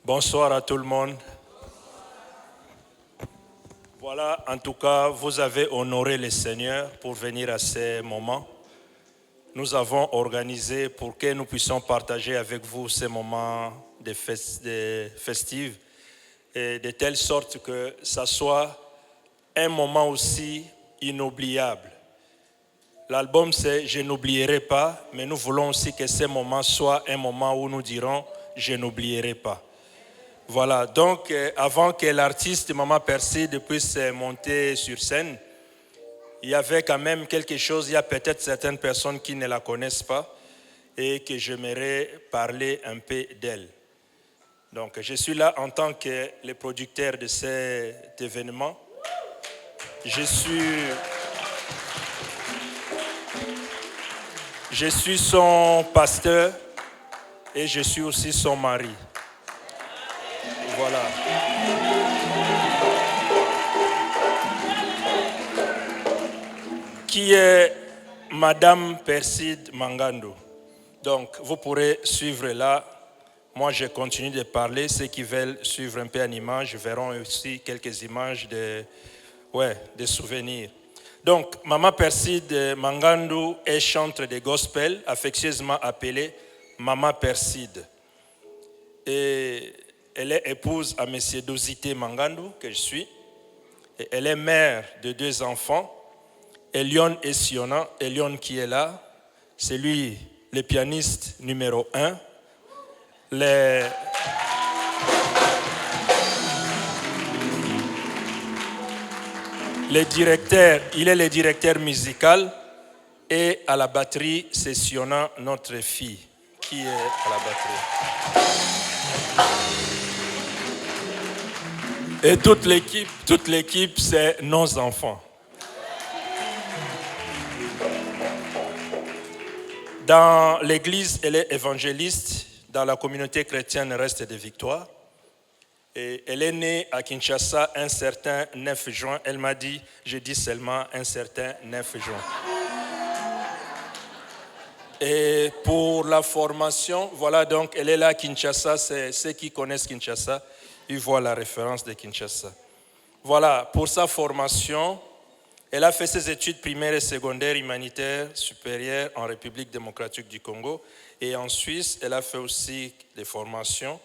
Bonsoir à tout le monde. Voilà, en tout cas, vous avez honoré le Seigneur pour venir à ces moments. Nous avons organisé pour que nous puissions partager avec vous ces moments de festifs et de telle sorte que ça soit un moment aussi inoubliable. L'album c'est « Je n'oublierai pas », mais nous voulons aussi que ces moments soient un moment où nous dirons « Je n'oublierai pas ». Voilà, donc avant que l'artiste Maman Perside puisse monter sur scène, il y avait quand même quelque chose, il y a peut-être certaines personnes qui ne la connaissent pas et que j'aimerais parler un peu d'elle. Donc je suis là en tant que le producteur de cet événement. Je suis son pasteur et je suis aussi son mari. Voilà. Qui est Madame Perside Mangando. Donc, vous pourrez suivre là. Moi, je continue de parler. Ceux qui veulent suivre un peu en image verront aussi quelques images de souvenirs. Donc, Maman Perside Mangando est chantre de gospel, affectueusement appelée Maman Perside. Et elle est épouse à M. Dosité Mangando, que je suis. Et elle est mère de 2 enfants, Elion et Siona. Elion qui est là, c'est lui le pianiste numéro 1. Il est le directeur musical. Et à la batterie, c'est Siona, notre fille, qui est à la batterie. Et toute l'équipe, c'est nos enfants. Dans l'église, elle est évangéliste. Dans la communauté chrétienne, Reste de Victoire. Et elle est née à Kinshasa un certain 9 juin. Elle m'a dit, je dis seulement un certain 9 juin. Et pour la formation, voilà donc, elle est là à Kinshasa. C'est ceux qui connaissent Kinshasa, ils voient la référence de Kinshasa. Voilà, pour sa formation, elle a fait ses études primaires et secondaires humanitaires supérieures en République démocratique du Congo. Et en Suisse, elle a fait aussi des formations.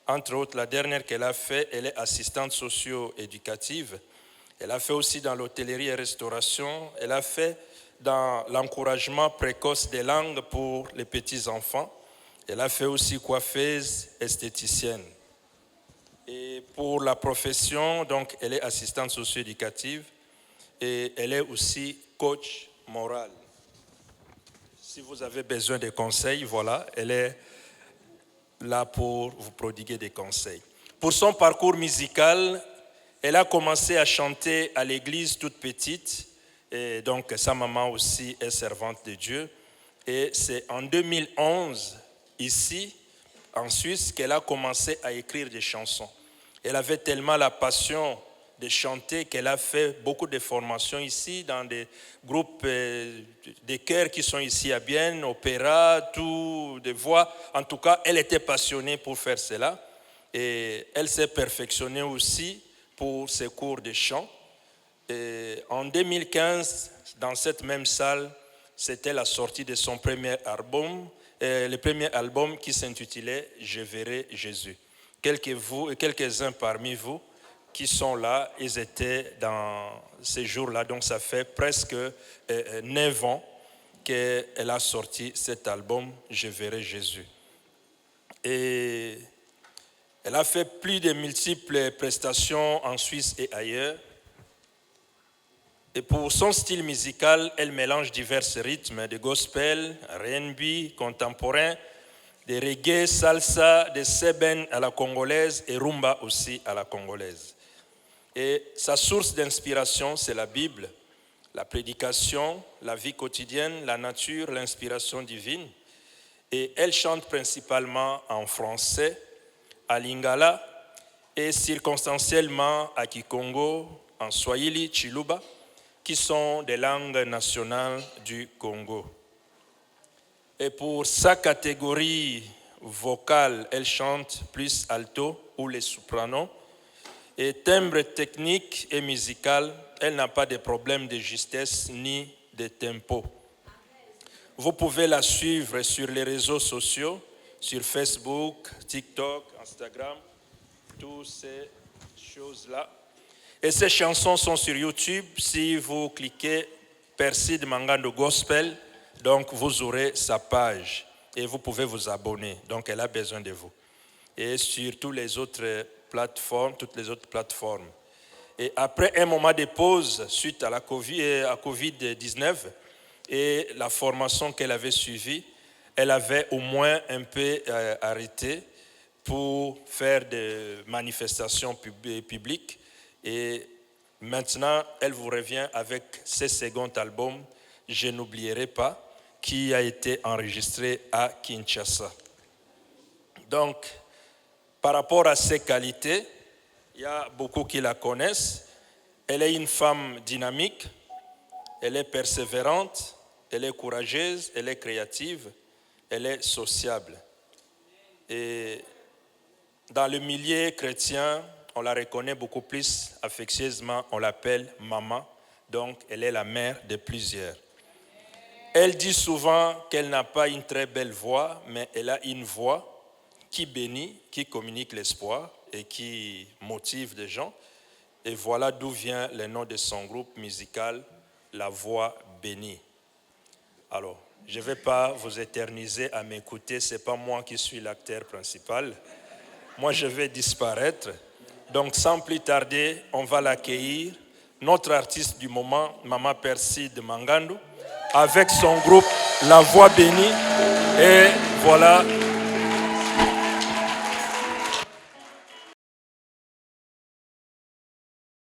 Entre autres, la dernière qu'elle a fait, elle est assistante socio-éducative. Elle a fait aussi dans l'hôtellerie et restauration. Elle a fait dans l'encouragement précoce des langues pour les petits-enfants. Elle a fait aussi coiffeuse, esthéticienne. Et pour la profession, donc, elle est assistante socio-éducative et elle est aussi coach moral. Si vous avez besoin de conseils, voilà, elle est là pour vous prodiguer des conseils. Pour son parcours musical, elle a commencé à chanter à l'église toute petite. Et donc, sa maman aussi est servante de Dieu. Et c'est en 2011, ici, en Suisse, qu'elle a commencé à écrire des chansons. Elle avait tellement la passion de chanter qu'elle a fait beaucoup de formations ici dans des groupes de chœurs qui sont ici à Bienne, opéra, tout, des voix. En tout cas, elle était passionnée pour faire cela. Et elle s'est perfectionnée aussi pour ses cours de chant. Et en 2015, dans cette même salle, c'était la sortie de son premier album, le premier album qui s'intitulait « Je verrai Jésus ». Quelques-uns parmi vous qui sont là, ils étaient dans ces jours-là, donc ça fait presque 9 ans qu'elle a sorti cet album « Je verrai Jésus ». Et elle a fait plus de multiples prestations en Suisse et ailleurs. Et pour son style musical, elle mélange divers rythmes de gospel, R&B, contemporain, de reggae, salsa, de seben à la congolaise et rumba aussi à la congolaise. Et sa source d'inspiration, c'est la Bible, la prédication, la vie quotidienne, la nature, l'inspiration divine. Et elle chante principalement en français, à lingala et circonstanciellement à kikongo, en swahili, chiluba, qui sont des langues nationales du Congo. Et pour sa catégorie vocale, elle chante plus alto, ou les sopranos. Et timbre technique et musical, elle n'a pas de problème de justesse ni de tempo. Vous pouvez la suivre sur les réseaux sociaux, sur Facebook, TikTok, Instagram, toutes ces choses-là. Et ces chansons sont sur YouTube. Si vous cliquez Perside Mangando Gospel, donc vous aurez sa page et vous pouvez vous abonner. Donc elle a besoin de vous. Et sur toutes les autres plateformes. Et après un moment de pause suite à la COVID-19 et la formation qu'elle avait suivie, elle avait au moins un peu arrêté pour faire des manifestations publiques. Et maintenant, elle vous revient avec ce second album, Je n'oublierai pas, qui a été enregistré à Kinshasa. Donc, par rapport à ses qualités, il y a beaucoup qui la connaissent. Elle est une femme dynamique, elle est persévérante, elle est courageuse, elle est créative, elle est sociable. Et dans le milieu chrétien, on la reconnaît beaucoup plus affectueusement, on l'appelle maman, donc elle est la mère de plusieurs. Elle dit souvent qu'elle n'a pas une très belle voix, mais elle a une voix qui bénit, qui communique l'espoir et qui motive les gens. Et voilà d'où vient le nom de son groupe musical, La Voix Bénie. Alors, je ne vais pas vous éterniser à m'écouter, ce n'est pas moi qui suis l'acteur principal. Moi, je vais disparaître. Donc, sans plus tarder, on va l'accueillir. Notre artiste du moment, Maman Perside Mangando, avec son groupe La Voix Bénie. Et voilà.